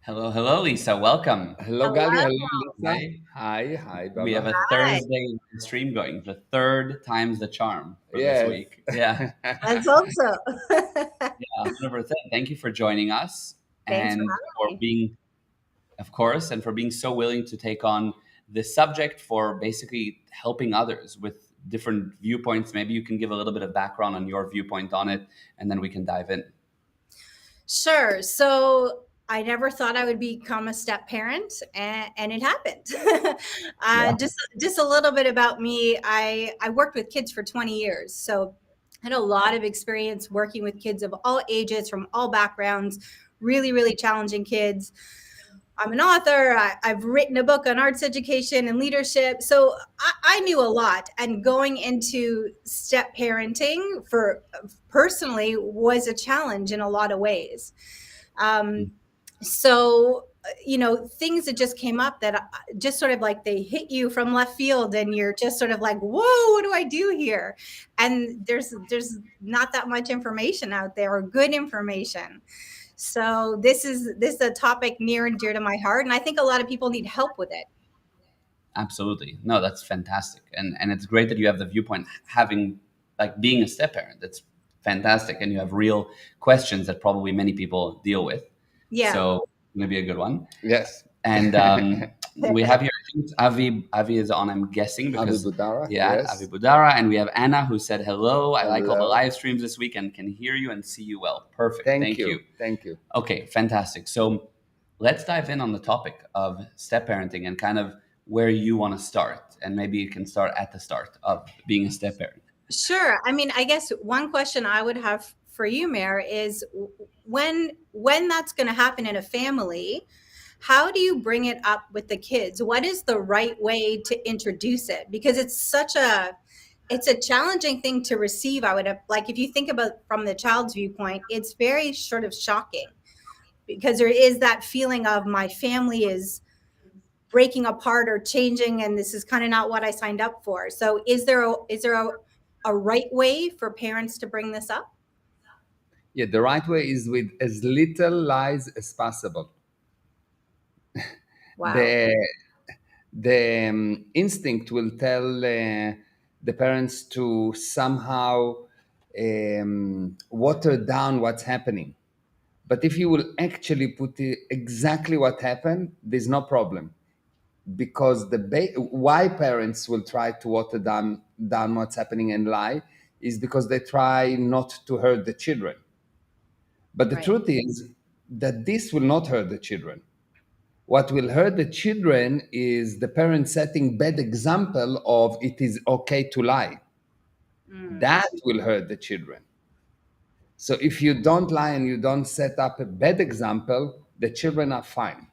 Hello, hello, Lisa. Welcome. Hello, Gali. Hello. Hello, Lisa. Hi. Hi, We have Baba. a Hi. Thursday stream going. The third time's the charm for this Yes. week. Yeah, Let's hope so. yeah, 100%. Thank you for joining us Thanks for and for having me. being, of course, and for being so willing to take on this subject for basically helping others with different viewpoints. Maybe you can give a little bit of background on your viewpoint on it, and then we can dive in. Sure. So I never thought I would become a step parent, and it happened. Yeah. Just a little bit about me. I worked with kids for 20 years, so I had a lot of experience working with kids of all ages, from all backgrounds. Really, really challenging kids. I'm an author. I've written a book on arts education and leadership. So I knew a lot. And going into step parenting for personally was a challenge in a lot of ways. Um, things that just came up that just sort of like they hit you from left field, and you're just sort of like, whoa, what do I do here? And there's not that much information out there, or good information. So this is a topic near and dear to my heart, and I think a lot of people need help with it. Absolutely. No, that's fantastic. And it's great that you have the viewpoint having like being a step parent. That's fantastic. And you have real questions that probably many people deal with. Yeah. So maybe a good one. Yes. And we have here, I think Avi is on, I'm guessing, Abu because Budara. yeah, Avi Yes. Budara. And we have Anna who said hello. I like all the Hello. live streams this week and can hear you and see you well. Perfect. Thank Thank you. you. Thank you. Okay, fantastic. So let's dive in on the topic of step parenting and kind of where you want to start. And maybe you can start at the start of being a step parent. Sure. I mean, I guess one question I would have for you, Meir, is when that's going to happen in a family, how do you bring it up with the kids? What is the right way to introduce it? Because it's a challenging thing to receive. I would have, like, if you think about from the child's viewpoint, it's very sort of shocking, because there is that feeling of my family is breaking apart or changing, and this is kind of not what I signed up for. So is there a right way for parents to bring this up? Yeah, the right way is with as little lies as possible. Wow. The instinct will tell the parents to somehow water down what's happening. But if you will actually put exactly what happened, there's no problem. Because why parents will try to water down what's happening and lie is because they try not to hurt the children. But the Right. truth is that this will not hurt the children. What will hurt the children is the parent setting bad example of it is okay to lie. Mm. That will hurt the children. So if you don't lie and you don't set up a bad example, the children are fine.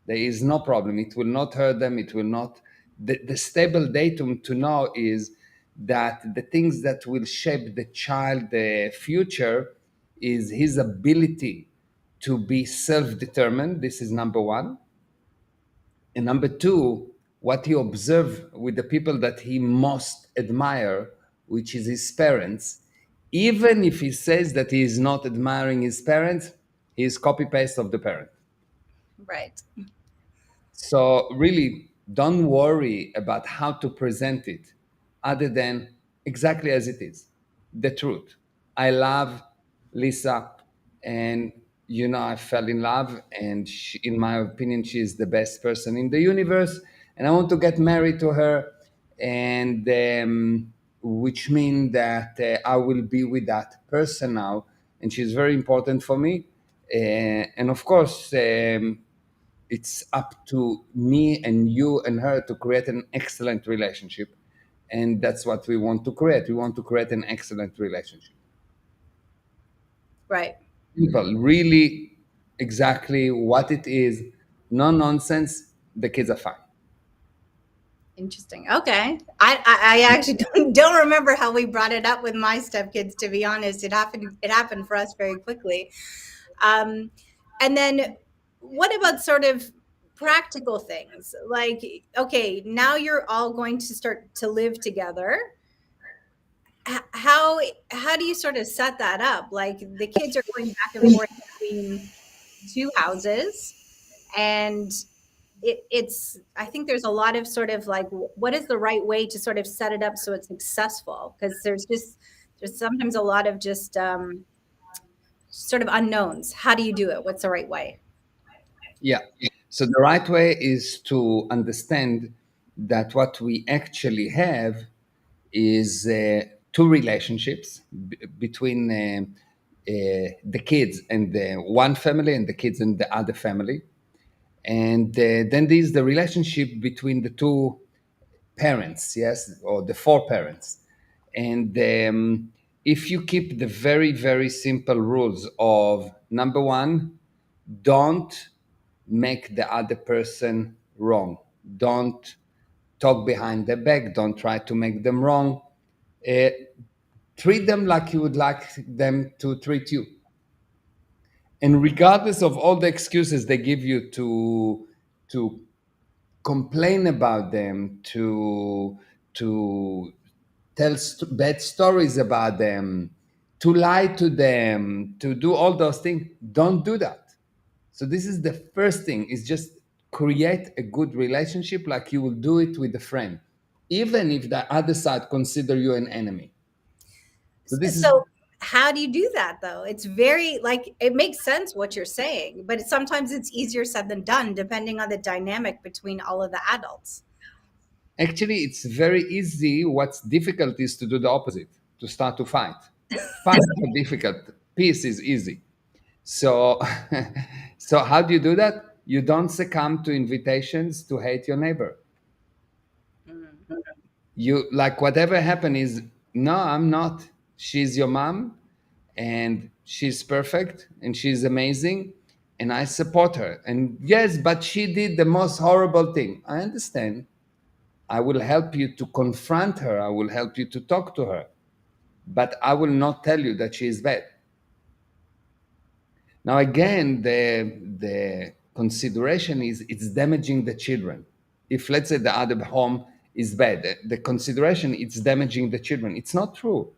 There is no problem. It will not hurt them. It will not. The stable datum to know is that the things that will shape the child the future is his ability to be self-determined. This is number one. And number two, what he observe with the people that he most admire, which is his parents. Even if he says that he is not admiring his parents, he is copy paste of the parent. Right. So really, don't worry about how to present it, other than exactly as it is, the truth. I love Lisa, and I fell in love, and in my opinion, she is the best person in the universe, and I want to get married to her, and which means that I will be with that person now, and she's very important for me, and of course. It's up to me and you and her to create an excellent relationship, and that's what we want to create. We want to create an excellent relationship. Right. Simple, really, exactly what it is. No nonsense. The kids are fine. Interesting. Okay. I actually don't remember how we brought it up with my stepkids, to be honest. It happened for us very quickly. Um, and then what about sort of practical things? Like, okay, now you're all going to start to live together. How how do you sort of set that up? Like, the kids are going back and forth between two houses, and it's I think there's a lot of sort of like, what is the right way to sort of set it up so it's successful, because there's sometimes a lot of just sort of unknowns. How do you do it? What's the right way? Yeah. So the right way is to understand that what we actually have is two relationships between the kids and the one family and the kids and the other family. And then there's the relationship between the two parents, yes, or the four parents. And if you keep the very, very simple rules of number one, don't make the other person wrong. Don't talk behind their back. Don't try to make them wrong. Uh, Treat them like you would like them to treat you. And regardless of all the excuses they give you to complain about them, to tell bad stories about them, to lie to them, to do all those things, don't do that. So this is the first thing, is just create a good relationship like you will do it with a friend, even if the other side consider you an enemy. So this is So how do you do that though? It's very, like, it makes sense what you're saying, but sometimes it's easier said than done depending on the dynamic between all of the adults. actually it's very easy. What's difficult is to do the opposite, to start to fight. Fights are difficult. Peace is easy. So, so how do you do that? You don't succumb to invitations to hate your neighbor. Mm. You like whatever happened is no, I'm not. She's your mom, and she's perfect, and she's amazing, and I support her. And yes, but she did the most horrible thing. I understand. I will help you to confront her. I will help you to talk to her, but I will not tell you that she is bad. Now, again, the consideration is it's damaging the children. If, let's say, the other home is bad, the consideration it's damaging the children. It's not true.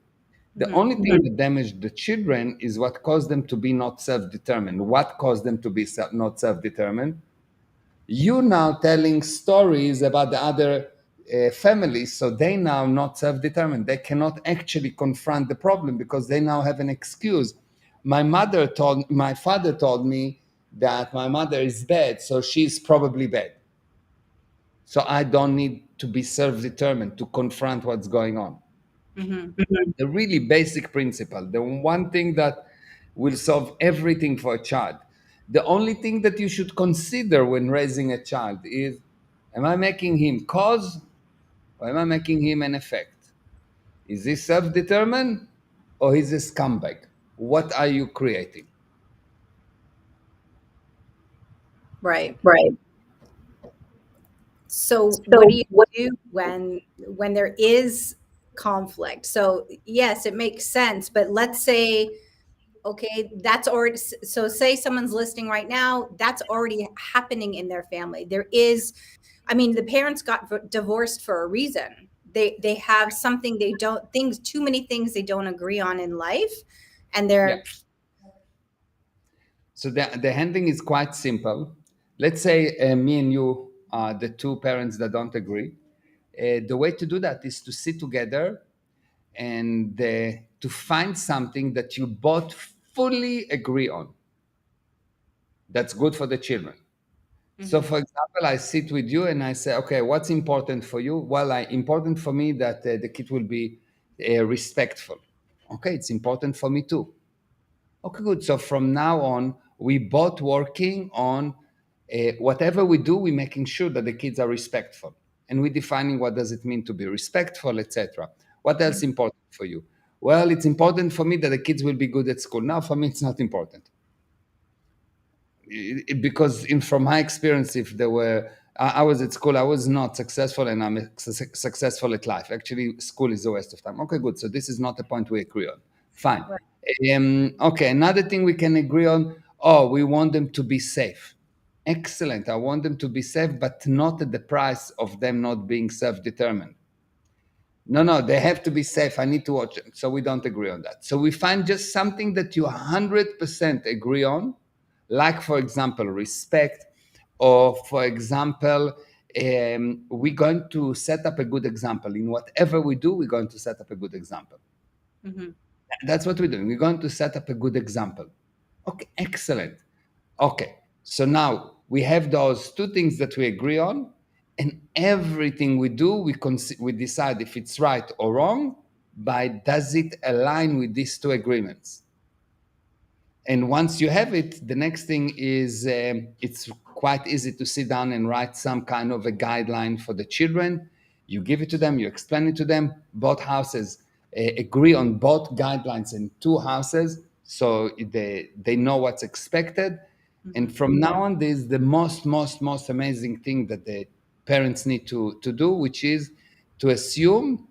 The Mhm. only thing that damaged the children is what caused them to be not self-determined. What caused them to be not self-determined? You now telling stories about the other families, so they now not self-determined. They cannot actually confront the problem because they now have an excuse. My father told me that my mother is bad, so she's probably bad. So I don't need to be self-determined to confront what's going on. Mhm. The really basic principle, the one thing that will solve everything for a child. The only thing that you should consider when raising a child is, am I making him cause or am I making him an effect? Is he self-determined or is he a scumbag? What are you creating? Right. Right. So what do So you what? do when there is conflict? So yes, it makes sense, but let's say, okay, that's already, so say someone's listening right now, that's already happening in their family. There is, I mean, the parents got divorced for a reason. They have something, they don't, things, too many things they don't agree on in life, and Yeah. they're So the handling is quite simple. Let's say me and you are the two parents that don't agree. The way to do that is to sit together and to find something that you both fully agree on. That's good for the children. So, Mhm. for example, I sit with you and I say, okay, what's important for you? Well, important for me that the kid will be respectful. Okay, it's important for me too. Okay, good. So from now on, we both working on whatever we do, we making sure that the kids are respectful, and we defining what does it mean to be respectful, etc. What else important for you? Well, it's important for me that the kids will be good at school. Now, for me, it's not important because from my experience, if there were I was at school, I was not successful, and I'm successful at life. Actually, school is a waste of time. Okay, good. So this is not a point we agree on. Fine. Right. Okay, another thing we can agree on. Oh, we want them to be safe. Excellent. I want them to be safe, but not at the price of them not being self-determined. No, no, they have to be safe. I need to watch them. So we don't agree on that. So we find just something that you 100% agree on, like, for example, respect, or for example, we're going to set up a good example. In whatever we do, we're going to set up a good example. Hmm. That's what we're doing. We're going to set up a good example. Okay, excellent. Okay, so now we have those two things that we agree on, and everything we do, we decide if it's right or wrong by does it align with these two agreements. And once you have it, the next thing is it's quite easy to sit down and write some kind of a guideline for the children. You give it to them, you explain it to them. Both houses agree on both guidelines in two houses, so they know what's expected. And from now on, this is the most amazing thing that the parents need to do, which is to assume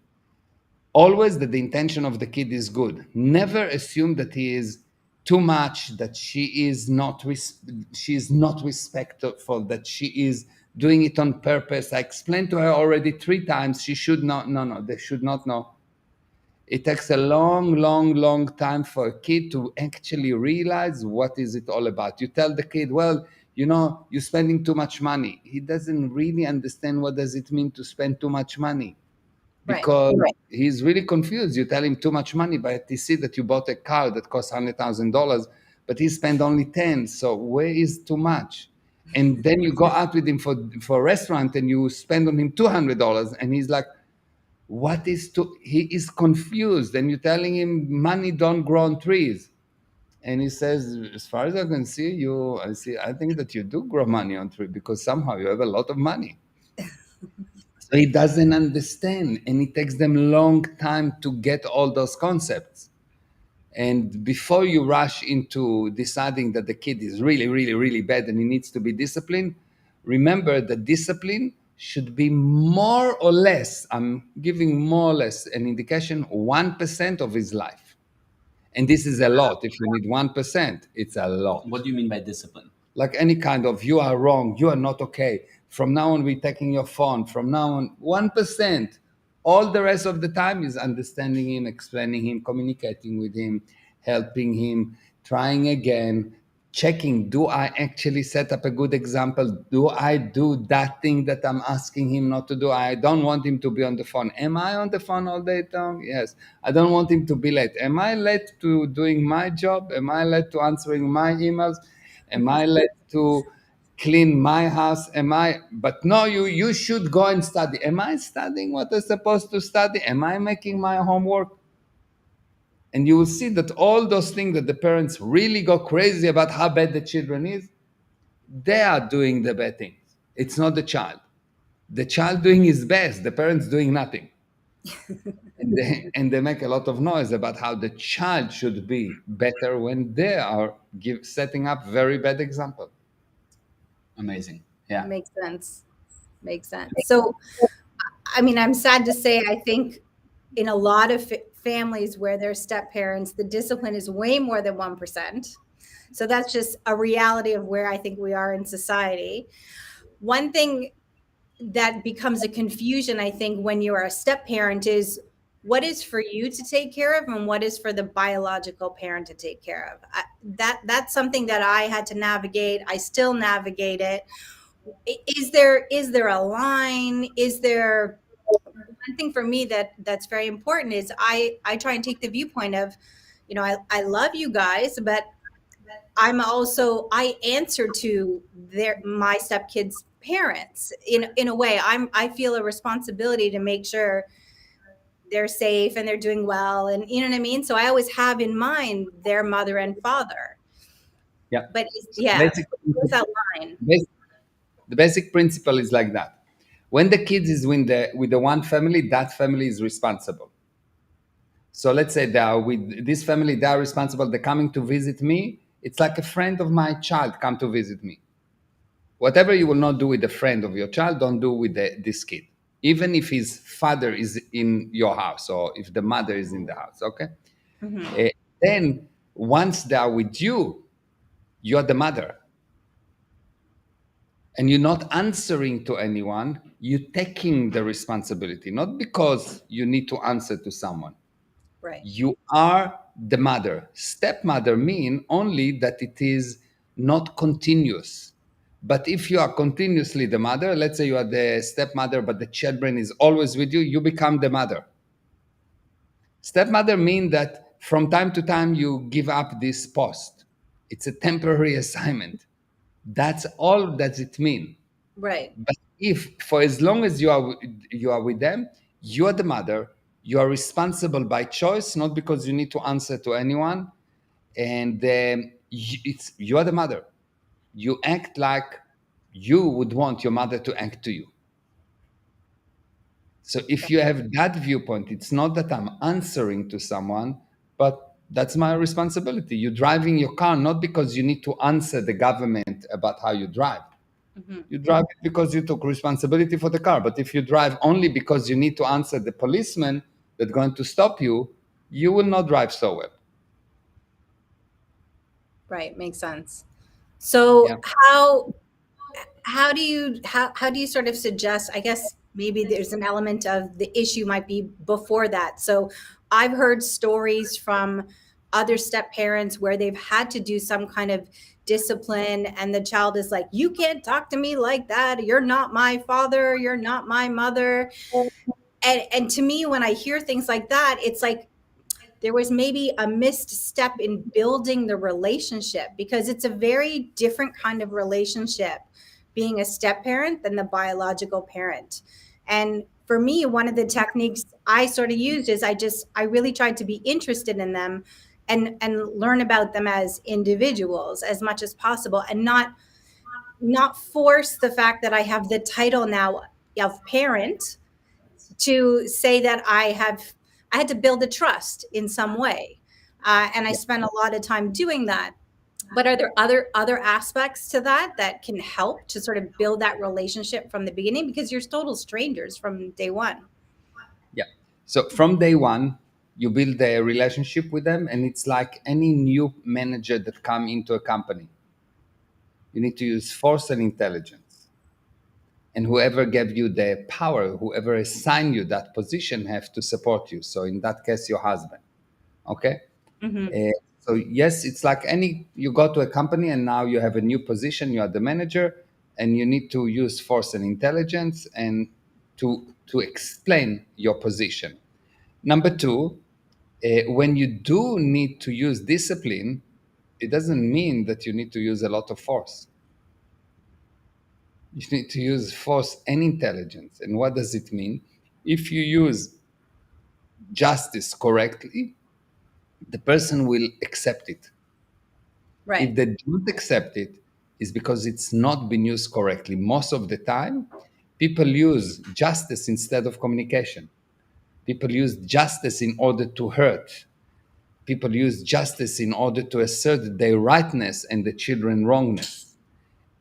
always that the intention of the kid is good. Never assume that he is too much, that she is not respectful, that she is doing it on purpose. I explained to her already 3 times. She should not. No, they should not know. It takes a long time for a kid to actually realize what is it all about. You tell the kid, well, you're spending too much money. He doesn't really understand what does it mean to spend too much money, Right. because he's really confused. You tell him too much money, but he see that you bought a car that costs $100,000, but he spent only 10. So where is too much? And then you go out with him for a restaurant and you spend on him $200, and he's like, what is to? He is confused, and you're telling him money don't grow on trees, and he says, as far as I can see, I think that you do grow money on tree because somehow you have a lot of money. So he doesn't understand, and it takes them a long time to get all those concepts. And before you rush into deciding that the kid is really bad and he needs to be disciplined, remember that discipline should be more or less, I'm giving more or less an indication, 1% of his life. And this is a lot. If you need 1%, it's a lot. What do you mean by discipline? Like any kind of, you are wrong, you are not okay. From now on, we're taking your phone. From now on, 1%. All the rest of the time is understanding him, explaining him, communicating with him, helping him, trying again, checking, do I actually set up a good example? Do I do that thing that I'm asking him not to do? I don't want him to be on the phone. Am I on the phone all day long? Yes. I don't want him to be late. Am I late to doing my job? Am I late to answering my emails? Am I led to clean my house? But no, you should go and study. Am I studying what I'm supposed to study? Am I making my homework? And you will see that all those things that the parents really go crazy about how bad the children is, they are doing the bad things. It's not the child. The child doing his best, the parents doing nothing. And they make a lot of noise about how the child should be better when they are setting up very bad example. Amazing. Yeah. Makes sense. So, I mean, I'm sad to say, I think in a lot of families where they're step parents, the discipline is way more than 1%. So that's just a reality of where I think we are in society. One thing that becomes a confusion, I think, when you are a step parent is what is for you to take care of and what is for the biological parent to take care of. That's something that I had to navigate. I still navigate it. Is there a line? Is there one thing for me that's very important is I try and take the viewpoint of, I love you guys, but I answer to my stepkids' parents in a way. I feel a responsibility to make sure they're safe and they're doing well, and you know what I mean. So I always have in mind their mother and father. Yeah. But what's that line? The basic principle is like that. When the kids is with the one family, that family is responsible. So let's say they are with this family, they are responsible. They're coming to visit me. It's like a friend of my child come to visit me. Whatever you will not do with a friend of your child, don't do with this kid. Even if his father is in your house or if the mother is in the house, okay? Mm-hmm. Then once they are with you, you're the mother. And you're not answering to anyone, you're taking the responsibility, not because you need to answer to someone. Right. You are the mother. Stepmother mean only that it is not continuous. But if you are continuously the mother, let's say you are the stepmother, but the children is always with you, you become the mother. Stepmother means that from time to time you give up this post. It's a temporary assignment. That's all that it means. Right. But if for as long as you are with them, you are the mother. You are responsible by choice, not because you need to answer to anyone. And you are the mother. You act like you would want your mother to act to you. So if you have that viewpoint, it's not that I'm answering to someone, but that's my responsibility. You're driving your car not because you need to answer the government about how you drive. Hmm. You drive it because you took responsibility for the car. But if you drive only because you need to answer the policeman that's going to stop you, you will not drive so well. Right. Makes sense. So Yeah. how do you sort of suggest, I guess maybe there's an element of the issue might be before that. So I've heard stories from other step parents where they've had to do some kind of discipline and the child is like, you can't talk to me like that, you're not my father, you're not my mother. And to me, when I hear things like that, it's like there was maybe a missed step in building the relationship, because it's a very different kind of relationship being a step parent than the biological parent. And for me, one of the techniques I sort of used is I really tried to be interested in them and learn about them as individuals as much as possible, and not force the fact that I have the title now of parent to say that I had to build a trust in some way, and I spent a lot of time doing that. But are there other aspects to that that can help to sort of build that relationship from the beginning, because you're total strangers from day one? Yeah. So from day one, you build a relationship with them, and it's like any new manager that come into a company. You need to use force and intelligence. And whoever gave you the power, whoever assigned you that position, have to support you. So in that case, your husband. Okay. Hmm. Uh, so yes, it's like any you go to a company and now you have a new position. You are the manager, and you need to use force and intelligence and to explain your position. Number two, when you do need to use discipline, it doesn't mean that you need to use a lot of force. You need to use force and intelligence. And what does it mean? If you use justice correctly, the person will accept it. If Right. they don't accept it, it's because it's not been used correctly. Most of the time, people use justice instead of communication. People use justice in order to hurt. People use justice in order to assert their rightness and the children wrongness.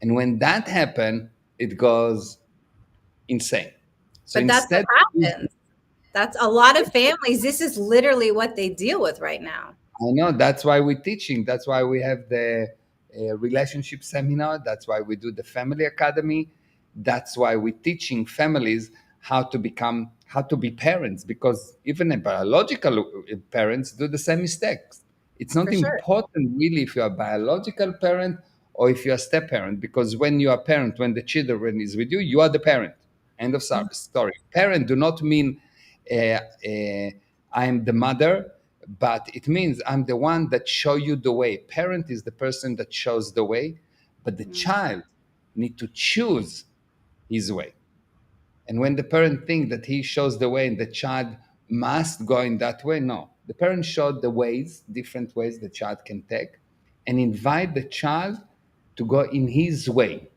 And when that happens, it goes insane. So But that's instead, what happens. That's a lot of families. This is literally what they deal with right now. I know that's why we're teaching. That's why we have the relationship seminar. That's why we do the family academy. That's why we're teaching families how to be parents, because even a biological parents do the same mistakes. It's not For sure. important really if you're a biological parent or if you're a step parent, because when you are a parent, when the children is with you, you are the parent. End of story. Parent do not mean uh, uh, I'm the mother, but it means I'm the one that show you the way. Parent is the person that shows the way, but the Mm. child need to choose his way. And when the parent think that he shows the way and the child must go in that way, no. The parent showed the ways, different ways the child can take, and invite the child to go in his way.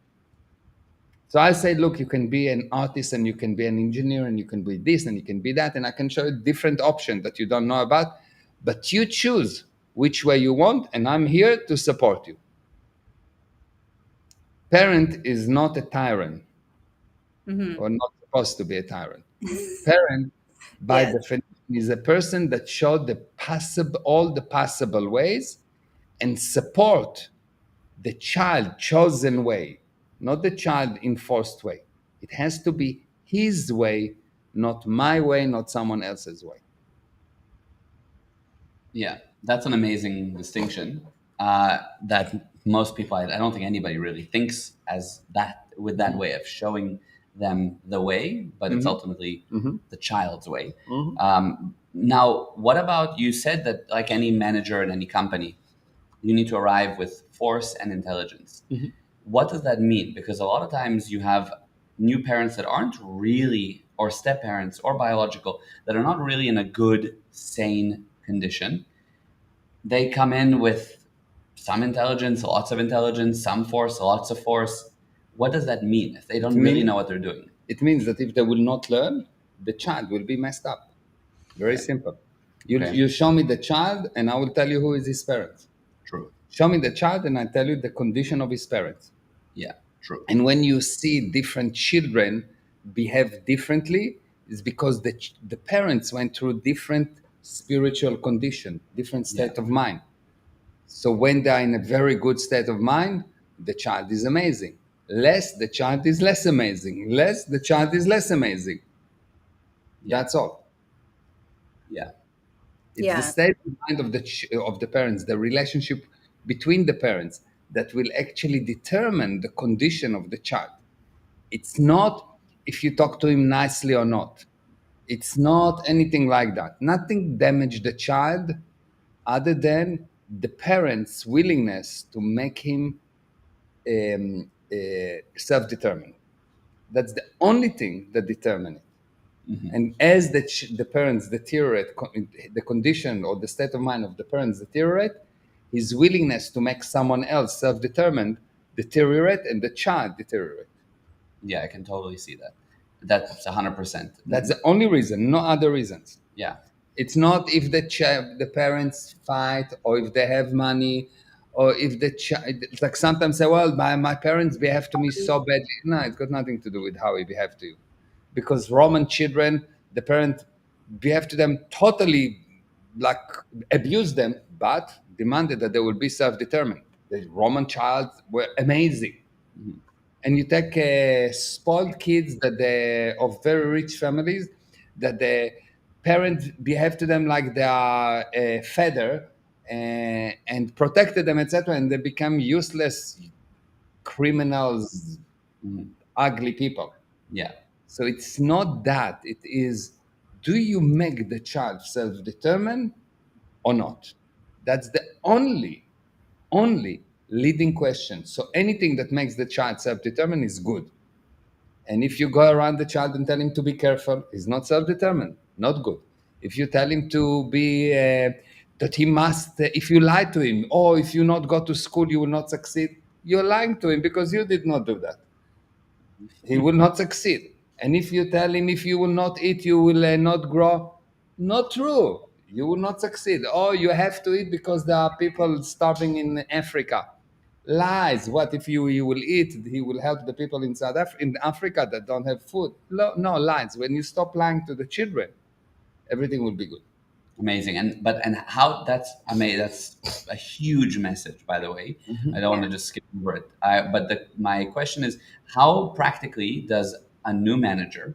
So I say, look, you can be an artist and you can be an engineer and you can be this and you can be that. And I can show you different options that you don't know about, but you choose which way you want. And I'm here to support you. Parent is not a tyrant Mhm. or not supposed to be a tyrant. Parent, by Yes. definition, is a person that showed all the possible ways and support the child chosen way, not the child enforced way. It has to be his way, not my way, not someone else's way. Yeah, that's an amazing distinction. that most people, I don't think anybody really thinks as that, with that way of showing them the way, but it's ultimately the child's way. Now, what about, you said that like any manager in any company, you need to arrive with force and intelligence. What does that mean? Because a lot of times you have new parents that aren't really, or step parents or biological, that are not really in a good, sane condition. They come in with some intelligence, lots of intelligence, some force, lots of force. What does that mean if they It don't really means know what they're doing? it means that if they will not learn, the child will be messed up. Very Okay. simple. You Okay. you show me the child, and I will tell you who is his parents. True. Show me the child, and I tell you the condition of his parents. Yeah. True. And when you see different children behave differently, it's because the parents went through different spiritual condition, different Yeah. state of mind. So when they're in a very good state of mind, the child is amazing. Less, the child is less amazing. Less, the child is less amazing. Yeah. That's all. Yeah. It's the Yeah. state of mind of the parents, the relationship between the parents that will actually determine the condition of the child. It's not if you talk to him nicely or not. It's not anything like that. Nothing damaged the child other than the parents' willingness to make him self-determined. That's the only thing that determines it. And as the parents deteriorate, the condition or the state of mind of the parents deteriorate, his willingness to make someone else self-determined deteriorate, and the child deteriorate. Yeah. I can totally see that. That's 100%. That's the only reason, no other reasons. Yeah. It's not if the parents fight or if they have money or if the child. It's like sometimes say, "Well, my parents behave to me so badly." No, it's got nothing to do with how he behaved to you, because Roman children, the parent behave to them totally like abused them, but demanded that they will be self-determined. The Roman child were amazing. And you take spoiled kids that they of very rich families, that the parents behave to them like they are a feather, and protected them, etc., and they become useless criminals, ugly people. Yeah. So it's not that. It is, do you make the child self-determined or not? That's the only leading question. So anything that makes the child self-determined is good. And if you go around the child and tell him to be careful, he's not self-determined, not good. If you tell him to be that he must, if you lie to him, or if you not go to school, you will not succeed. You're lying to him because you did not do that. He will not succeed. And if you tell him if you will not eat, you will not grow, not true. You will not succeed. Oh, you have to eat because there are people starving in Africa. Lies. What if you will eat? He will help the people in in Africa that don't have food. No, lies. When you stop lying to the children, everything will be good. Amazing. And how, that's amazing. That's a huge message, by the way. I don't want to just skip over it. My question is, how practically does a new manager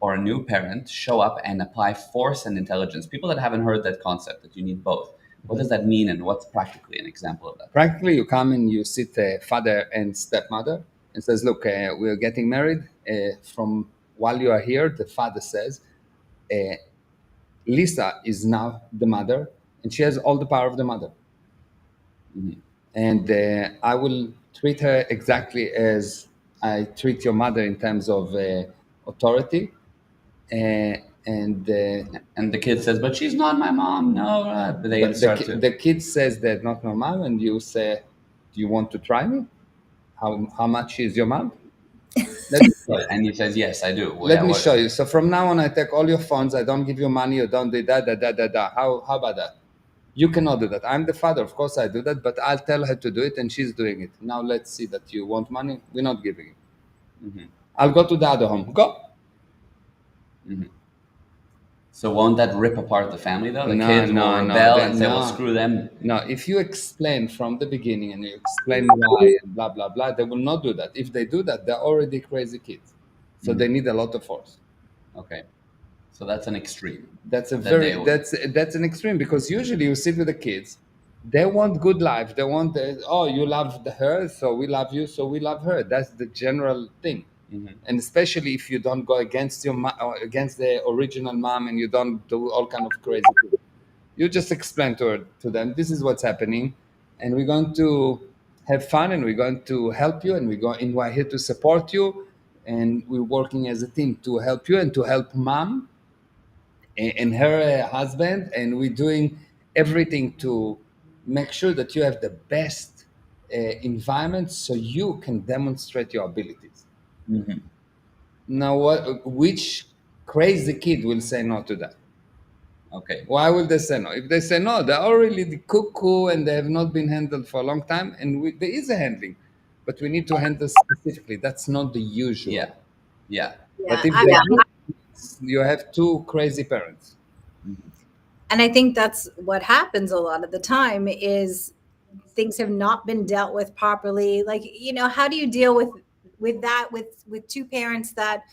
or a new parent show up and apply force and intelligence? People that haven't heard that concept, that you need both. What does that mean, and what's practically an example of that? Practically, you come and you sit father and stepmother and says, look, we're getting married. From while you are here, the father says, Lisa is now the mother, and she has all the power of the mother. And I will treat her exactly as I treat your mother in terms of authority. And And the kid says, "But she's not my mom." No, they but start to. the kid says that not my mom, and you say, "Do you want to try me? How much is your mom?" Let me show you. And he says, "Yes, I do." Well, Let yeah, me what? show you. So from now on, I take all your funds. I don't give you money. You don't do that. How about that? You cannot do that. I'm the father. Of course, I do that, but I'll tell her to do it, and she's doing it. Now let's see that you want money. We're not giving it. I'll go to the other home. Go. So won't that rip apart the family though? The No, kids no, will no, rebel then and say, "Well, no. screw them." No, if you explain from the beginning and you explain why and blah blah blah, they will not do that. If they do that, they're already crazy kids, so they need a lot of force. Okay, so that's an extreme. That's a That they very will. that's an extreme, because usually you sit with the kids, They want good life. They want oh, you love her, so we love you, so we love her. That's the general thing. And especially if you don't go against against the original mom, and you don't do all kind of crazy things. You just explain to them, this is what's happening, and we're going to have fun, and we're going to help you, and we're here to support you, and we're working as a team to help you and to help mom and her husband, and we're doing everything to make sure that you have the best environment so you can demonstrate your abilities. Now, which crazy kid will say no to that? Okay. Why will they say no? If they say no, they're already the cuckoo and they have not been handled for a long time, and there is a handling, but we need to handle specifically. That's not the usual. Yeah. Yeah. But Yeah, if they do, you have two crazy parents. and I think that's what happens a lot of the time is things have not been dealt with properly. Like, how do you deal with that with two parents that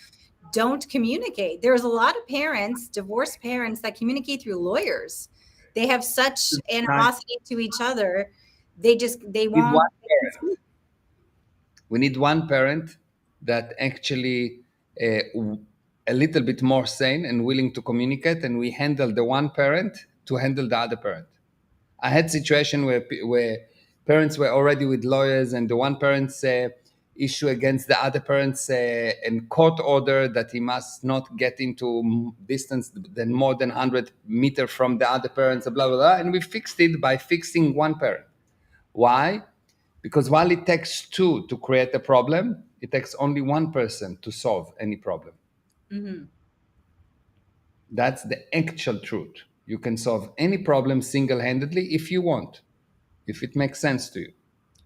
don't communicate? There's a lot of parents, divorced parents, that communicate through lawyers. They have such animosity to each other. They We need one won't. parent. We need one parent that actually a little bit more sane and willing to communicate, and we handle the one parent to handle the other parent. I had situation where parents were already with lawyers, and the one parent's issue against the other parent's in court order that he must not get into distance than more than 100 meters from the other parents, blah, blah, blah. And we fixed it by fixing one parent. Why? Because while it takes two to create a problem, it takes only one person to solve any problem. Mhm. That's the actual truth. You can solve any problem single-handedly if you want, if it makes sense to you.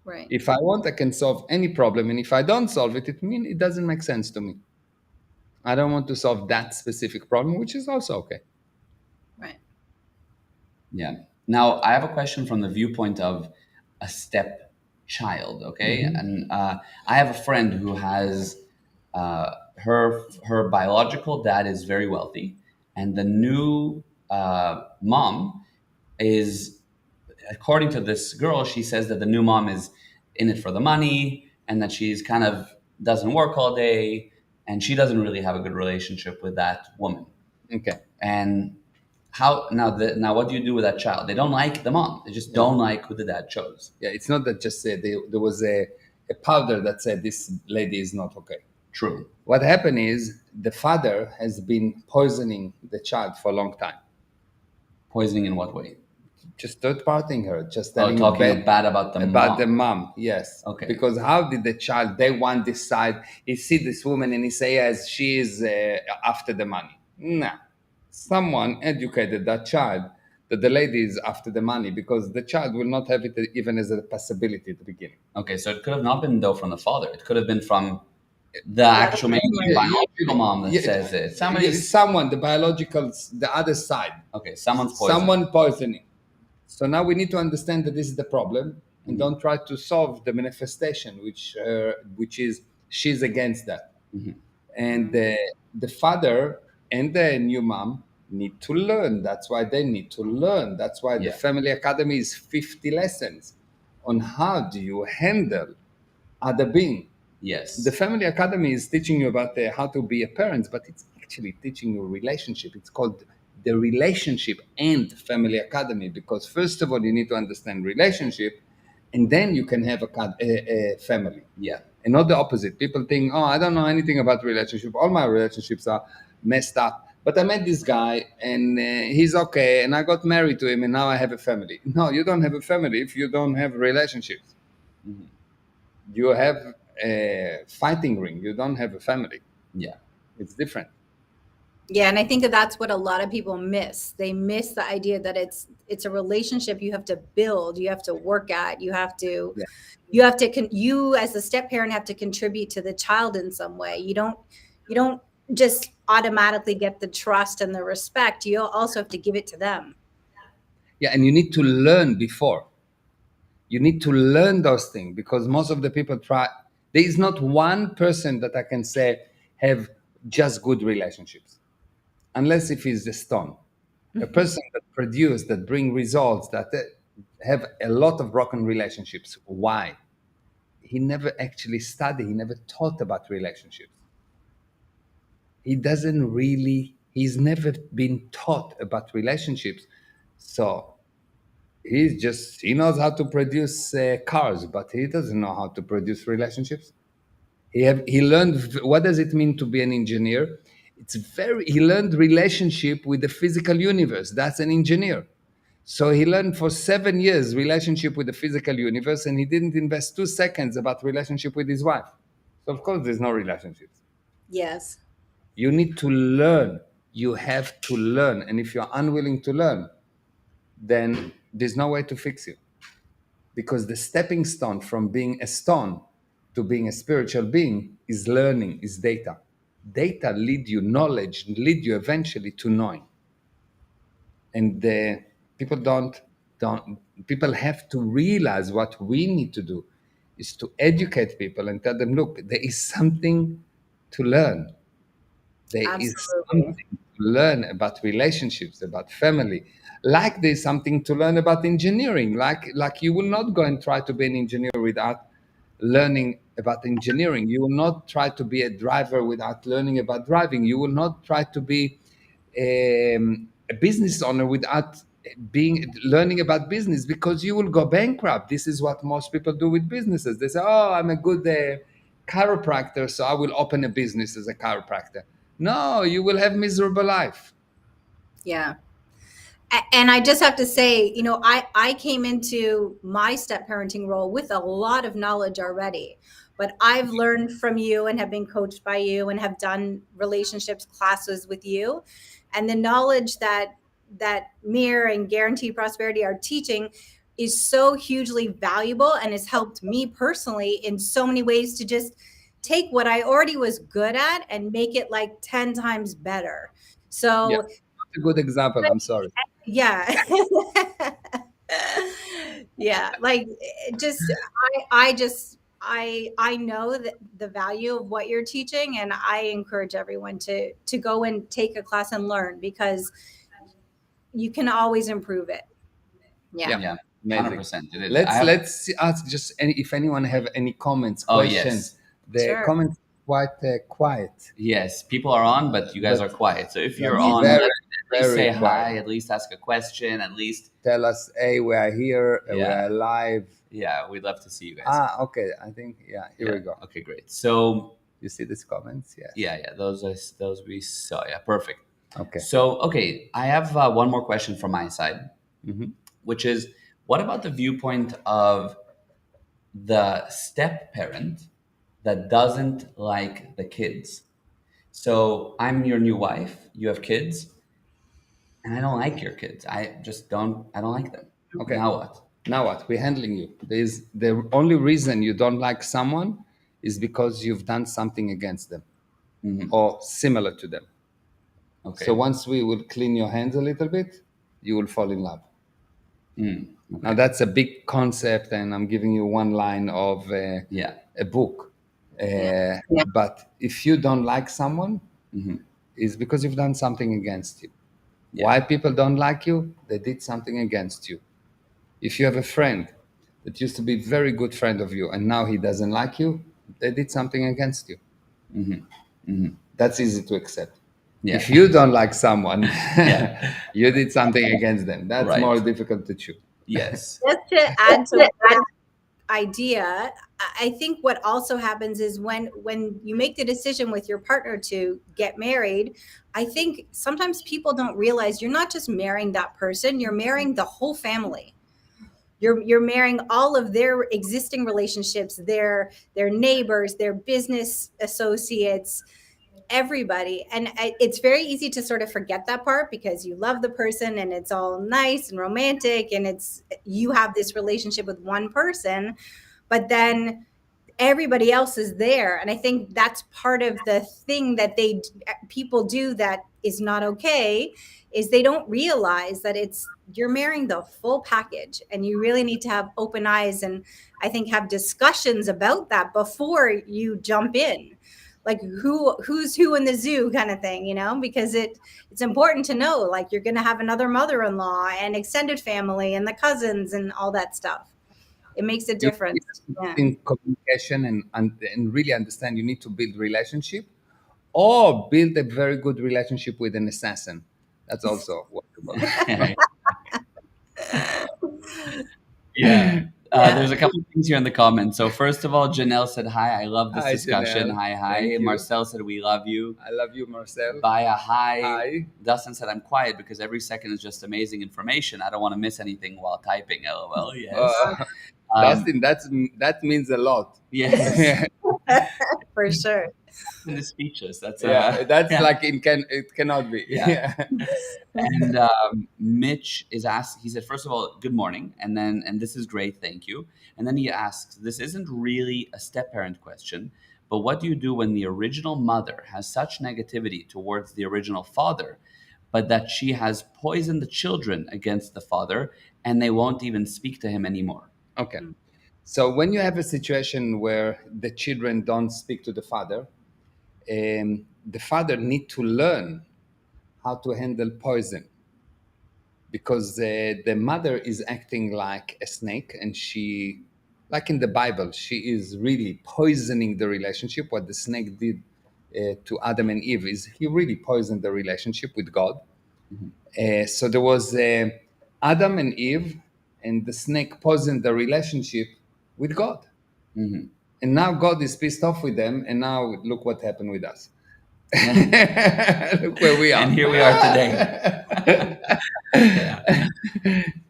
Right. If I want, I can solve any problem, and if I don't solve it, it means it doesn't make sense to me. I don't want to solve that specific problem, which is also okay. Right. Yeah. Now, I have a question from the viewpoint of a step child. Okay, and I have a friend who has her biological dad is very wealthy, and the new mom is, according to this girl, she says that the new mom is in it for the money, and that she's kind of doesn't work all day, and she doesn't really have a good relationship with that woman. Okay. And now what do you do with that child? They don't like the mom. They just don't like who the dad chose. Yeah, it's not that just there was a powder that said this lady is not okay. True. What happened is the father has been poisoning the child for a long time. Poisoning in what way? Just third partying her, just telling talking bad about the mom. the mom. Yes. Okay. Because how did the child day one decide he see this woman and he say yes, she is after the money? No. Someone educated that child that the lady is after the money, because the child will not have it even as a possibility at the beginning. Okay, so it could have not been though from the father. It could have been from the actual maybe biological mom that says it. Someone, the biological, the other side. Okay, someone's poisoning. Someone poisoning. So now we need to understand that this is the problem, and don't try to solve the manifestation, which is she's against that. And the father and the new mom need to learn. That's why they need to learn. That's why the Family Academy is 50 lessons on how do you handle other being. Yes. The Family Academy is teaching you about how to be a parent, but it's actually teaching you relationship. It's called the Relationship and Family Academy, because first of all, you need to understand relationship, and then you can have a family. Yeah. And not the opposite. People think, oh, I don't know anything about relationship. All my relationships are messed up. But I met this guy, and he's okay, and I got married to him, and now I have a family. No, you don't have a family if you don't have relationships. You have a fighting ring. You don't have a family. Yeah. It's different. Yeah, and I think that that's what a lot of people miss. They miss the idea that it's a relationship you have to build, you have to work at, you as the step parent have to contribute to the child in some way. You don't just automatically get the trust and the respect. You also have to give it to them. Yeah, and you need to learn before. You need to learn those things, because most of the people try. There is not one person that I can say have just good relationships, unless if he's a stone. A person that produce, that bring results, that have a lot of broken relationships. Why? He never actually studied, he never thought about relationships. He doesn't really, he's never been taught about relationships. So he knows how to produce cars, but he doesn't know how to produce relationships. He learned what does it mean to be an engineer. He learned relationship with the physical universe. That's an engineer. So he learned for 7 years relationship with the physical universe, and he didn't invest 2 seconds about relationship with his wife. So of course there's no relationships. Yes. You need to learn. You have to learn. And if you're unwilling to learn, then there's no way to fix you. Because the stepping stone from being a stone to being a spiritual being is learning, is data. Data lead you, knowledge lead you eventually to knowing. And people don't people have to realize what we need to do is to educate people and tell them, look, there is something to learn. There is Absolutely. something to learn about relationships, about family. Like there's something to learn about engineering. Like you will not go and try to be an engineer without learning about engineering. You will not try to be a driver without learning about driving. You will not try to be a business owner without being learning about business, because you will go bankrupt. This is what most people do with businesses. They say, "Oh, I'm a good chiropractor, so I will open a business as a chiropractor." No, you will have miserable life. Yeah. And I just have to say, I came into my step parenting role with a lot of knowledge already, but I've learned from you and have been coached by you and have done relationships classes with you, and the knowledge that Meir and Guaranteed Prosperity are teaching is so hugely valuable and has helped me personally in so many ways to just take what I already was good at and make it like 10 times better. Yeah, So that's a good example. I'm sorry. yeah. Yeah, like just I just I know that the value of what you're teaching, and I encourage everyone to go and take a class and learn, because you can always improve it. Yeah. Yeah, Yeah, amazing. 100%. It is. Let's ask just if anyone have any comments, Oh, questions. yes. The Sure. comments are quite quiet. Yes, people are on, but you guys But are quiet. So if you're that's on, very, at least very say quiet. hi, at least ask a question, at least, Tell us, hey, we are here, we Yeah. are live. yeah, we'd love to see you guys. Okay. I think, yeah, here Yeah. we go. Okay, great. So You see these comments? Yes. yeah, those we saw. Yeah, perfect. Okay. So okay, I have one more question from my side, Mhm. which is, what about the viewpoint of the step parent that doesn't like the kids? So I'm your new wife, you have kids, and I don't like your kids. I don't like them. Okay. Now what? Now what? We're handling you. There's the only reason you don't like someone is because you've done something against them or similar to them. Okay. So once we will clean your hands a little bit, you will fall in love. Okay. Now that's a big concept, and I'm giving you one line of Yeah. a book. But if you don't like someone, it's because you've done something against you. Yeah. Why people don't like you? They did something against you. If you have a friend that used to be a very good friend of you and now he doesn't like you, they did something against you. That's easy to accept. Yeah. If you don't like someone, Yeah. you did something against them. That's Right. more difficult to chew. Yes. Just to add to that idea, I think what also happens is when you make the decision with your partner to get married, I think sometimes people don't realize you're not just marrying that person, you're marrying the whole family. You're marrying all of their existing relationships, their neighbors, their business associates, everybody. And it's very easy to sort of forget that part because you love the person and it's all nice and romantic and you have this relationship with one person, but then everybody else is there. And I think that's part of the thing that people do that is not okay, is they don't realize that you're marrying the full package, and you really need to have open eyes and I think have discussions about that before you jump in. like who's who in the zoo kind of thing, because it's important to know, like, you're going to have another mother-in-law and extended family and the cousins and all that stuff. It makes a You difference. Yeah. in communication and really understand you need to build relationship or build a very good relationship with an assassin. That's also workable. Yeah. Yeah. There's a couple of things here in the comments. So first of all, Janelle said hi. I love this Hi, discussion. Janelle. Hi. Thank you. Marcel said we love you. I love you, Marcel. Baya, hi. Hi. Dustin said I'm quiet because every second is just amazing information. I don't want to miss anything while typing. LOL. Yes. Dustin, that means a lot. Yes. For sure. In the speeches. That's that's yeah. like it cannot be. Yeah. And Mitch is asked, he said, first of all, good morning. And this is great, thank you. And then he asks, this isn't really a step parent question, but what do you do when the original mother has such negativity towards the original father, but that she has poisoned the children against the father and they won't even speak to him anymore? Okay. So when you have a situation where the children don't speak to the father need to learn how to handle poison, because the mother is acting like a snake, and she, like in the Bible, she is really poisoning the relationship. What the snake did to Adam and Eve is he really poisoned the relationship with God. So there was Adam and Eve, and the snake poisoned the relationship with God. Mhm. And now God is pissed off with them, and now look what happened with us. Look where we are. And here we are today. Yeah.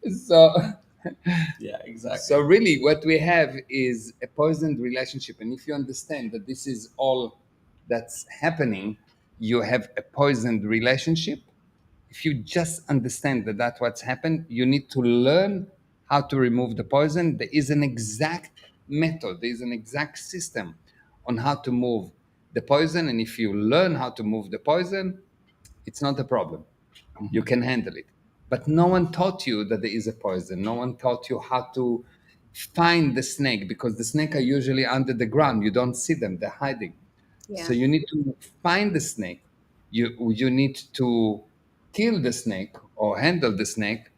So, Yeah, exactly. so really, what we have is a poisoned relationship, and if you understand that this is all that's happening, you have a poisoned relationship. If you just understand that that's what's happened, you need to learn how to remove the poison. There is an exact method, there is an exact system on how to move the poison, and if you learn how to move the poison, it's not a problem. You can handle it. But no one taught you that there is a poison. No one taught you how to find the snake, because the snake are usually under the ground. You don't see them, they're hiding. Yeah. So you need to find the snake. You need to kill the snake or handle the snake,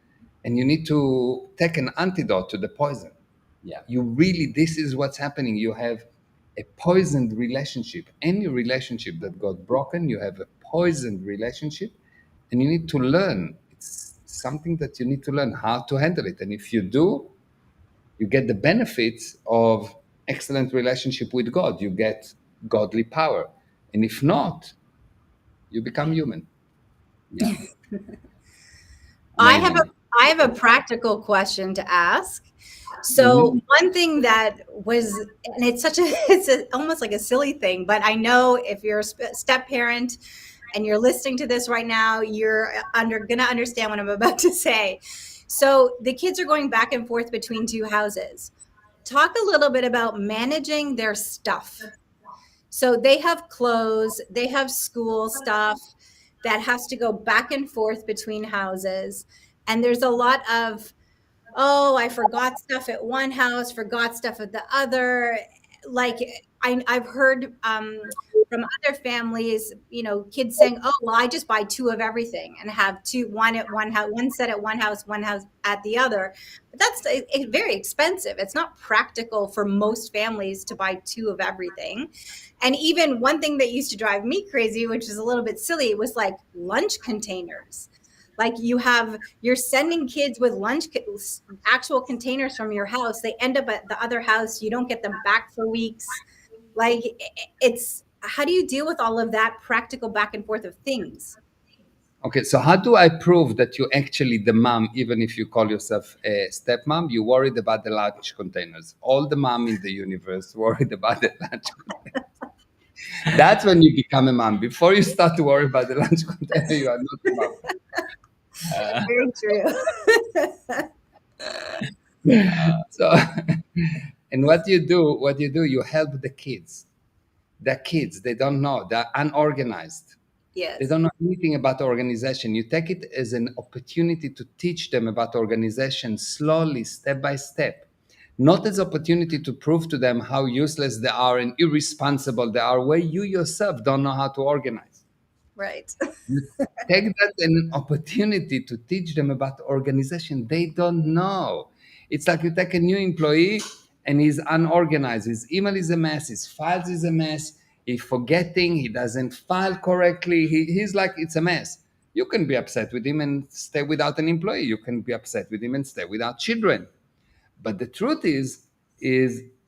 and you need to take an antidote to the poison. Yeah. You really, this is what's happening. You have a poisoned relationship. Any relationship that got broken, you have a poisoned relationship, and you need to learn. It's something that you need to learn how to handle it. And if you do, you get the benefits of excellent relationship with God. You get godly power. And if not, you become human. Yeah. I have a Amazing. I have a practical question to ask. So one thing that was, and it's almost like a silly thing, but I know if you're a step parent and you're listening to this right now, you're gonna understand what I'm about to say. So the kids are going back and forth between two houses. Talk a little bit about managing their stuff. So they have clothes, they have school stuff that has to go back and forth between houses. And there's a lot of, oh, I forgot stuff at one house, forgot stuff at the other. Like I've heard from other families, kids saying, "Oh, well, I just buy two of everything and have one at one house, one set at one house at the other." But that's very expensive. It's not practical for most families to buy two of everything. And even one thing that used to drive me crazy, which is a little bit silly, was like lunch containers. Like you're sending kids with actual containers from your house. They end up at the other house. You don't get them back for weeks. Like how do you deal with all of that practical back and forth of things? Okay, so how do I prove that you're actually the mom, even if you call yourself a stepmom? You're worried about the lunch containers. All the mom in the universe worried about the lunch containers. That's when you become a mom. Before you start to worry about the lunch container, you are not a mom. Very true. So, and what you do, you help the kids. They're kids. They don't know. They're unorganized. Yes. They don't know anything about organization. You take it as an opportunity to teach them about organization slowly, step by step. not as opportunity to prove to them how useless they are and irresponsible they are, where you yourself don't know how to organize. Right. You take that an opportunity to teach them about organization. They don't know. It's like you take a new employee and he's unorganized. His email is a mess. His files is a mess. He's forgetting. He doesn't file correctly. He's like, it's a mess. You can be upset with him and stay without an employee. You can be upset with him and stay without children. But the truth is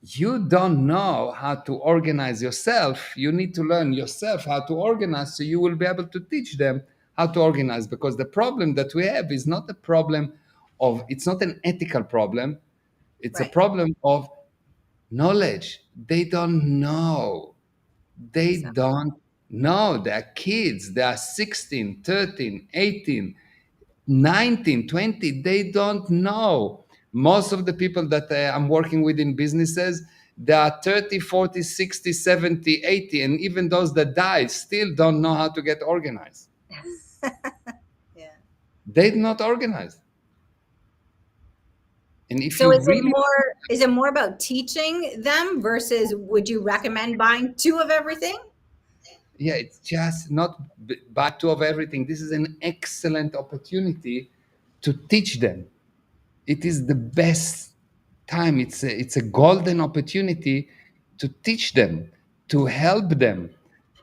you don't know how to organize yourself. You need to learn yourself how to organize so you will be able to teach them how to organize. Because the problem that we have is not a problem of, it's not an ethical problem. It's a Right. problem of knowledge. They don't know. They Exactly. don't know. They're kids. They are 16, 13, 18. 19, 20, they don't know. Most of the people that I'm working with in businesses, they are 30, 40, 60, 70, 80, and even those that die still don't know how to get organized. Yeah. They're not organized. And if So you really, is it more about teaching them versus would you recommend buying two of everything? yeah, it's just not buy two of everything. This is an excellent opportunity to teach them. It is the best time. It's a golden opportunity to teach them, to help them,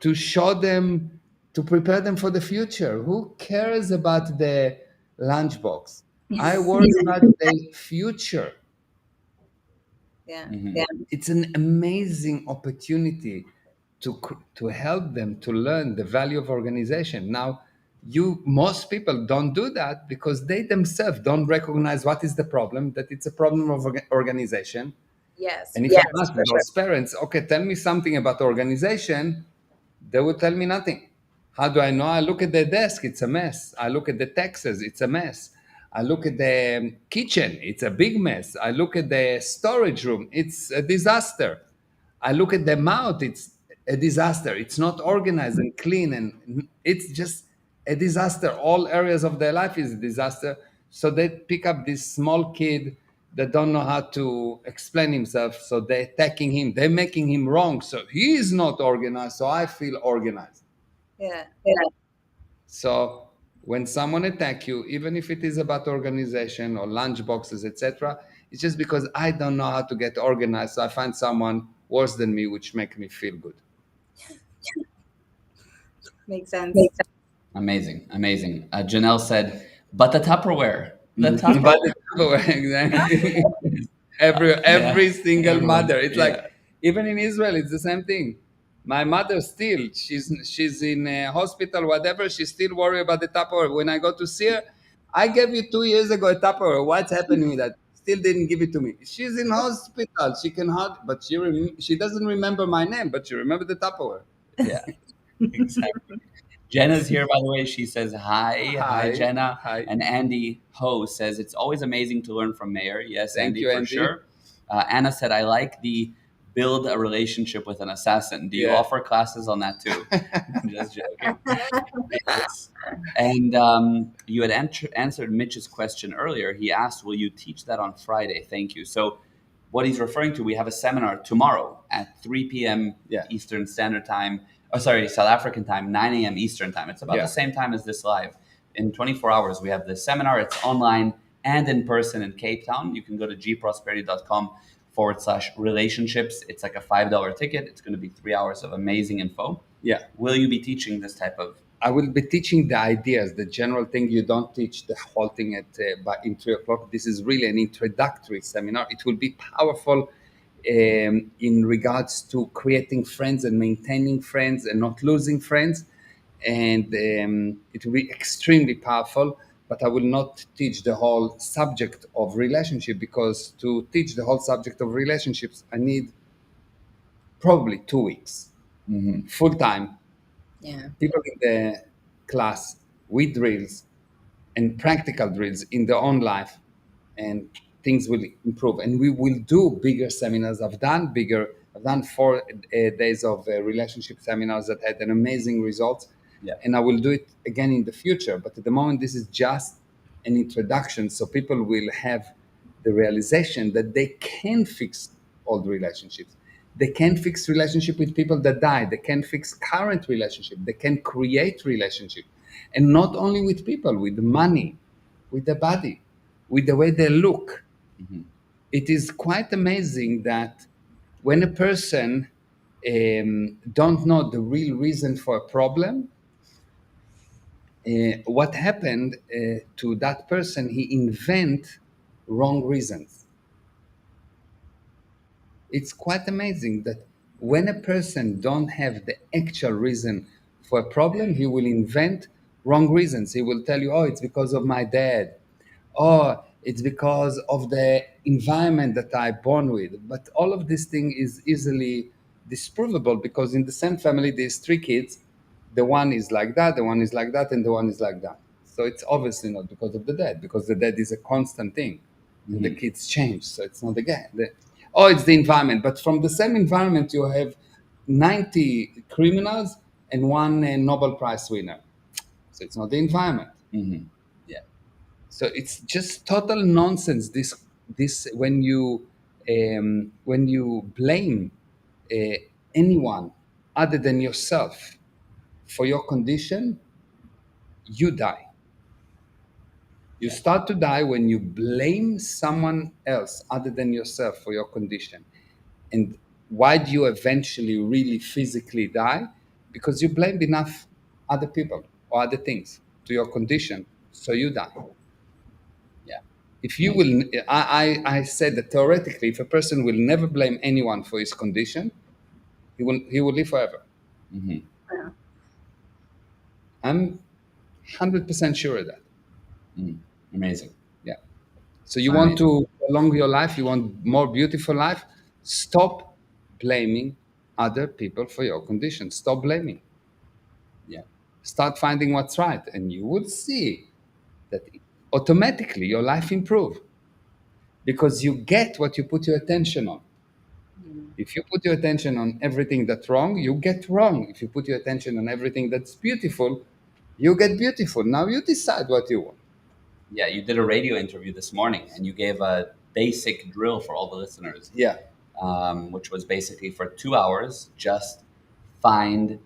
to show them, to prepare them for the future. Who cares about the lunchbox? I worry about the future. Yeah. Mhm. It's an amazing opportunity to help them to learn the value of organization. Now, most people don't do that because they themselves don't recognize what is the problem, that it's a problem of organization. Yes, And for if I sure. ask those parents, okay, tell me something about organization, they will tell me nothing. How do I know? I look at the desk, it's a mess. I look at the taxes, it's a mess. I look at the kitchen, it's a big mess. I look at the storage room, it's a disaster. I look at the mouth, it's a disaster. It's not organized and clean, and it's just a disaster. All areas of their life is a disaster. So they pick up this small kid that don't know how to explain himself. So they're attacking him. They're making him wrong. So he is not organized. So I feel organized. Yeah. So when someone attack you, even if it is about organization or lunch boxes, etc., it's just because I don't know how to get organized. So I find someone worse than me, which make me feel good. Makes sense. Amazing, amazing. Janelle said, "But the Tupperware, the But Tupperware." exactly. every Yeah, single everyone. mother. It's like Yeah, even in Israel, it's the same thing. My mother still, she's in a hospital, whatever. She still worry about the Tupperware. When I go to see her, I gave you 2 years ago a Tupperware. What's happening with that? Still didn't give it to me. She's in hospital. She can hard, but she doesn't remember my name, but she remember the Tupperware. yeah, exactly. Jenna's here, by the way. She says hi, hi, Hi, Jenna. hi. And Andy Ho says it's always amazing to learn from Meir. Yes, Thank Andy, you, for Andy. sure. Anna said, "I like the build a relationship with an assassin. Do you Yeah. offer classes on that too?" I'm just joking. Yes. And you had answered Mitch's question earlier. He asked, "Will you teach that on Friday?" Thank you. So, what he's referring to, we have a seminar tomorrow at 3 p.m. Yeah. Eastern Standard Time. Oh, sorry, South African time, 9 a.m. Eastern time. It's about Yeah. the same time as this live. In 24 hours, we have this seminar. It's online and in person in Cape Town. You can go to gprosperity.com/relationships. It's like a $5 ticket. It's going to be 3 hours of amazing info. Yeah. Will you be teaching this type of? I will be teaching the ideas, the general thing. You don't teach the whole thing in 3 o'clock. This is really an introductory seminar. It will be powerful in regards to creating friends and maintaining friends and not losing friends. And it will be extremely powerful. But I will not teach the whole subject of relationship, because to teach the whole subject of relationships, I need probably 2 weeks full time. Yeah. People in the class with drills and practical drills in their own life, and things will improve. And we will do bigger seminars. I've done 4 days of relationship seminars that had an amazing results. Yeah. And I will do it again in the future. But at the moment, this is just an introduction. So people will have the realization that they can fix old relationships. They can fix relationship with people that die. They can fix current relationship. They can create relationship, and not only with people, with money, with the body, with the way they look. Mhm. It is quite amazing that when a person don't know the real reason for a problem, what happened to that person, he invent wrong reasons. It's quite amazing that when a person don't have the actual reason for a problem, he will invent wrong reasons. He will tell you, oh, it's because of my dad. Oh, it's because of the environment that I born with. But all of this thing is easily disprovable, because in the same family, there's three kids. The one is like that, the one is like that, and the one is like that. So it's obviously not because of the dad, because the dad is a constant thing, and the Mhm. kids change. So it's not the guy. Oh, it's the environment. But from the same environment, you have 90 criminals and one Nobel Prize winner. So it's not the environment. Mhm. Yeah. So it's just total nonsense. This when you blame uh, anyone other than yourself for your condition, you die. You Yeah. start to die when you blame someone else other than yourself for your condition. And why do you eventually really physically die? Because you blamed enough other people or other things to your condition, so you die. Yeah. If you will, I said that theoretically, if a person will never blame anyone for his condition, he will live forever. Mhm. Yeah. I'm 100% sure of that. Mm. Amazing. Yeah. So you want Amazing. to prolong your life, you want more beautiful life, stop blaming other people for your condition. Stop blaming. Yeah. Start finding what's right, and you will see that automatically your life improve, because you get what you put your attention on. Mm. If you put your attention on everything that's wrong, you get wrong. If you put your attention on everything that's beautiful, you get beautiful. Now you decide what you want. Yeah. You did a radio interview this morning, and you gave a basic drill for all the listeners, Yeah. which was basically for 2 hours, just find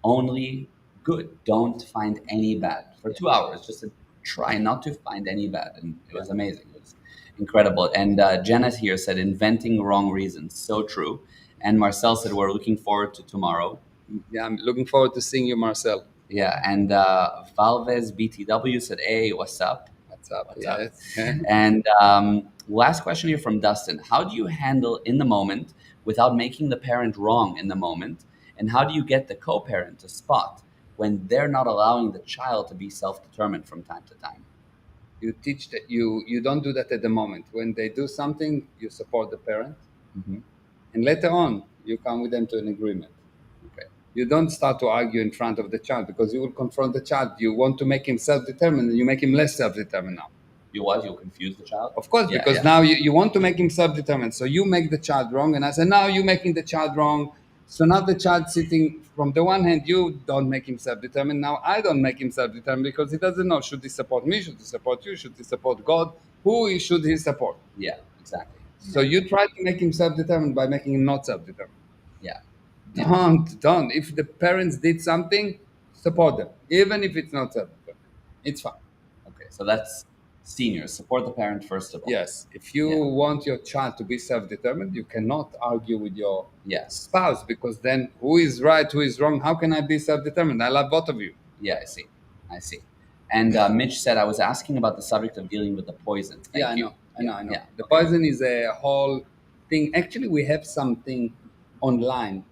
only good. Don't find any bad for 2 hours. Just to try not to find any bad, and it Yeah. was amazing. It was incredible. And Janet here said, "Inventing wrong reasons." So true. And Marcel said, "We're looking forward to tomorrow." Yeah, I'm looking forward to seeing you, Marcel. Yeah. And Valves BTW said, "Hey, what's up? What's up? What's up?" Yes. Yeah. And last question here from Dustin: How do you handle in the moment without making the parent wrong in the moment? And how do you get the co-parent to spot when they're not allowing the child to be self-determined from time to time? You teach that you don't do that at the moment. When they do something, you support the parent, Mm-hmm. and later on you come with them to an agreement. Okay. You don't start to argue in front of the child, because you will confront the child. You want to make him self-determined, and you make him less self-determined now. You what? You'll confuse the child? Of course, Yeah, because yeah. now you want to make him self-determined. So you make the child wrong, and I say, now you're making the child wrong. So now the child sitting, from the one hand, you don't make him self-determined. Now I don't make him self-determined, because he doesn't know, should he support me? Should he support you? Should he support God? Should he support? Yeah, exactly. So you try to make him self-determined by making him not self-determined. Yeah. Don't. If the parents did something, support them, even if it's not self-determined. It's fine. Okay. So that's seniors. Support the parent first of all. Yes, if you Yeah. want your child to be self-determined, you cannot argue with your Yes. spouse, because then who is right, who is wrong? How can I be self-determined? I love both of you. Yeah, I see. I see. And Mitch said, I was asking about the subject of dealing with the poison. Thank I you. know, I know, I know. Yeah. The Okay. poison is a whole thing. Actually, we have something online.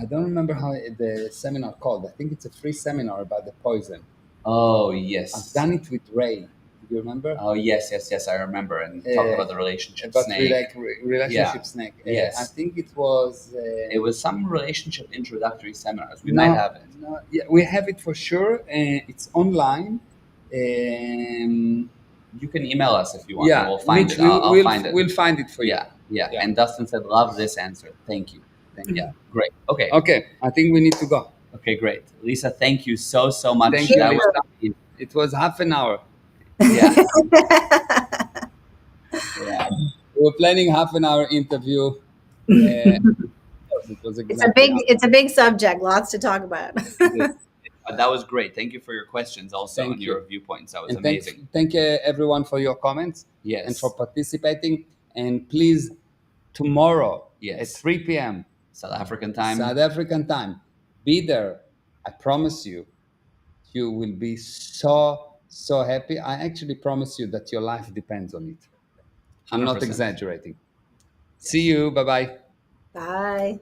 I don't remember how the seminar called. I think it's a free seminar about the poison. Oh, I've yes. done it with Ray. Do you remember? Oh, yes, yes, yes. I remember. And talking about the relationship About snake. relationship Yeah. snake. Yes. I think it was. It was some relationship introductory seminars. We No, might have it. no, yeah, we have it for sure. It's online. You can email us if you want, and Yeah, we'll find Mitch, it. I'll find it. we'll find it for you. Yeah, yeah, Yeah. And Dustin said, "Love this answer. Thank you." Yeah, great. Okay, Okay, I think we need to go. okay, great. Lisa, thank you so much. Thank you, That was Lisa. It was half an hour. yeah. We were planning half an hour interview. It was exactly half. It's a big subject, lots to talk about. That was great. Thank you for your questions also Thank and you. your viewpoints. That was And amazing. thank everyone for your comments and Yes. for participating. And please, tomorrow at Yes. 3 p.m. South African time. South African time, be there. I promise you, you will be so happy. I actually promise you that your life depends on it. I'm not 100%. exaggerating. See you. Bye bye. Bye.